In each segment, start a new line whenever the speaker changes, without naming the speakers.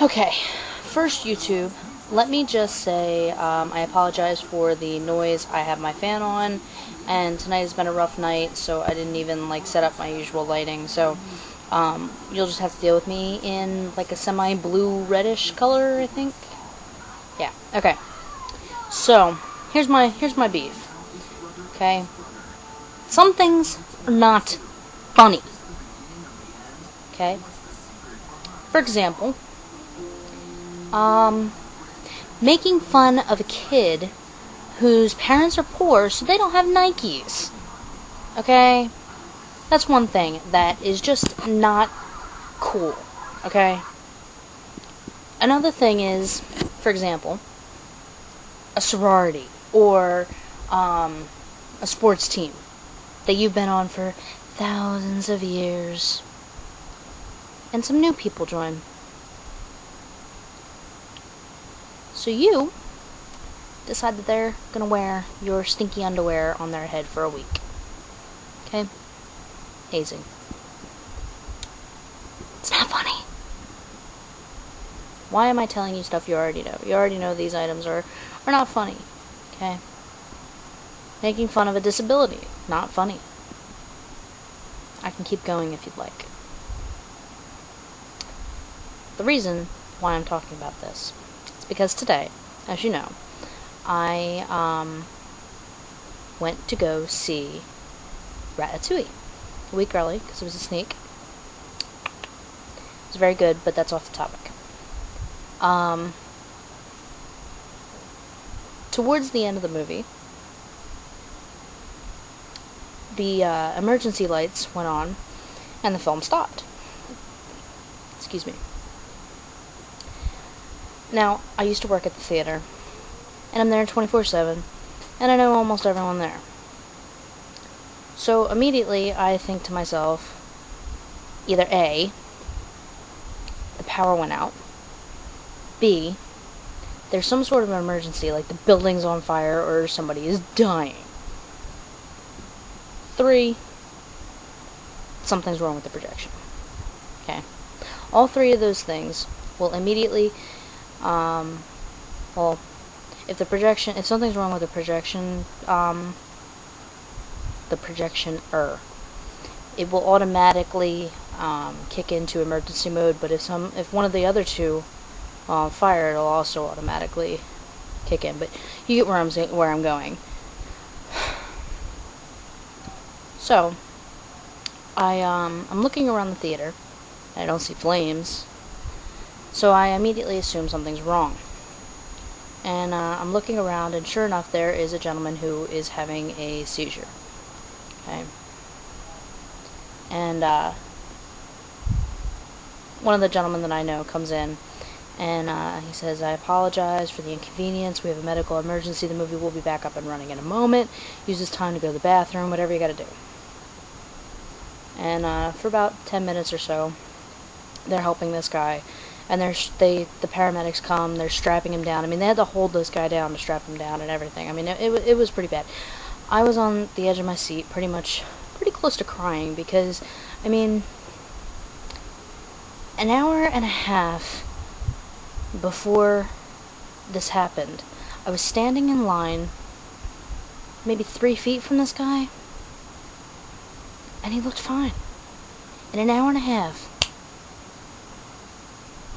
Okay, first YouTube, let me just say I apologize for the noise. I have my fan on, and tonight has been a rough night, so I didn't even set up my usual lighting. So you'll just have to deal with me in a semi-blue reddish color, I think. Yeah. Okay. So here's my beef. Okay. Some things are not funny. Okay. For example, making fun of a kid whose parents are poor so they don't have Nikes. Okay? That's one thing that is just not cool. Okay? Another thing is, for example, a sorority or a sports team that you've been on for thousands of years. And some new people join. So you decide that they're gonna wear your stinky underwear on their head for a week. Okay? Hazing. It's not funny. Why am I telling you stuff you already know? You already know these items are not funny. Okay? Making fun of a disability. Not funny. I can keep going if you'd like. The reason why I'm talking about this is because today, as you know, I went to go see Ratatouille a week early because it was a sneak. It was very good, but that's off the topic. Towards the end of the movie, the emergency lights went on and the film stopped. Excuse me. Now, I used to work at the theater, and I'm there 24/7, and I know almost everyone there. So immediately I think to myself, either A, the power went out, B, there's some sort of an emergency, like the building's on fire or somebody is dying. 3, something's wrong with the projection. Okay? All three of those things will immediately well, if something's wrong with the projectioner, it will automatically kick into emergency mode. But if one of the other two are on fire, it'll also automatically kick in. But you get where I'm going. So I'm looking around the theater. I don't see flames. So I immediately assume something's wrong. And I'm looking around, and sure enough, there is a gentleman who is having a seizure. Okay. And one of the gentlemen that I know comes in, and he says, "I apologize for the inconvenience. We have a medical emergency. The movie will be back up and running in a moment. Use this time to go to the bathroom, whatever you gotta do." And for about 10 minutes or so, they're helping this guy. And the paramedics come, they're strapping him down. I mean, they had to hold this guy down to strap him down and everything. I mean, it was pretty bad. I was on the edge of my seat, pretty close to crying, because, I mean, an hour and a half before this happened, I was standing in line, maybe 3 feet from this guy, and he looked fine. In an hour and a half,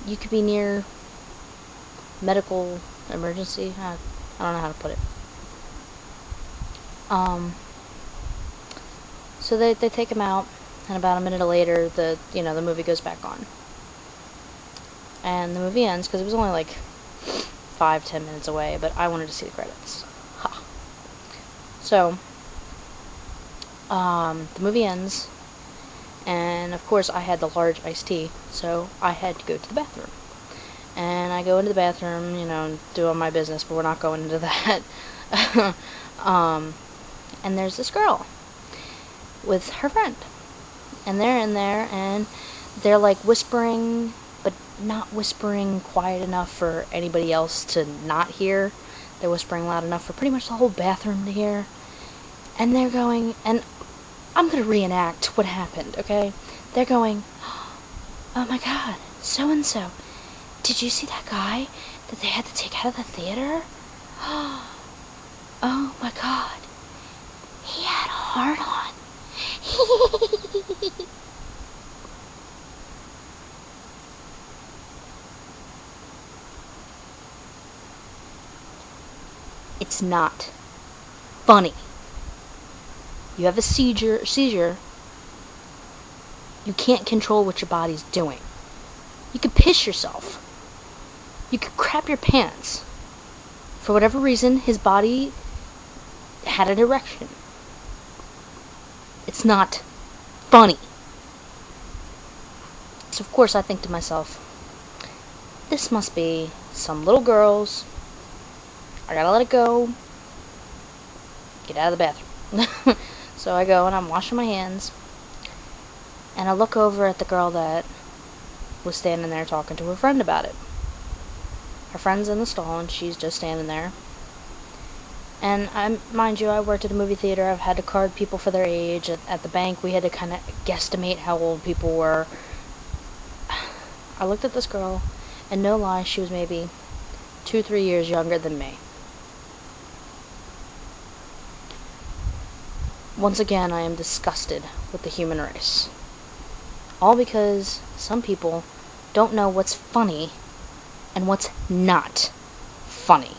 you could be near medical emergency. I don't know how to put it. So they take him out, and about a minute later, the movie goes back on, and the movie ends because it was only 5-10 minutes away. But I wanted to see the credits. Ha. So the movie ends. And, of course, I had the large iced tea, so I had to go to the bathroom. And I go into the bathroom, doing my business, but we're not going into that. And there's this girl with her friend. And they're in there, and they're, whispering, but not whispering quiet enough for anybody else to not hear. They're whispering loud enough for pretty much the whole bathroom to hear. And they're going, and I'm going to reenact what happened, okay? They're going, "Oh my God, so-and-so. Did you see that guy that they had to take out of the theater? Oh my god. He had a heart on. It's not funny. You have a seizure. You can't control what your body's doing. You could piss yourself. You could crap your pants. For whatever reason, his body had an erection. It's not funny. So of course I think to myself, this must be some little girls. I gotta let it go. Get out of the bathroom. So I go and I'm washing my hands. And I look over at the girl that was standing there talking to her friend about it. Her friend's in the stall and she's just standing there. And mind you, I worked at a movie theater. I've had to card people for their age. At the bank, we had to kind of guesstimate how old people were. I looked at this girl, and no lie, she was maybe 2-3 years younger than me. Once again, I am disgusted with the human race. All because some people don't know what's funny and what's not funny.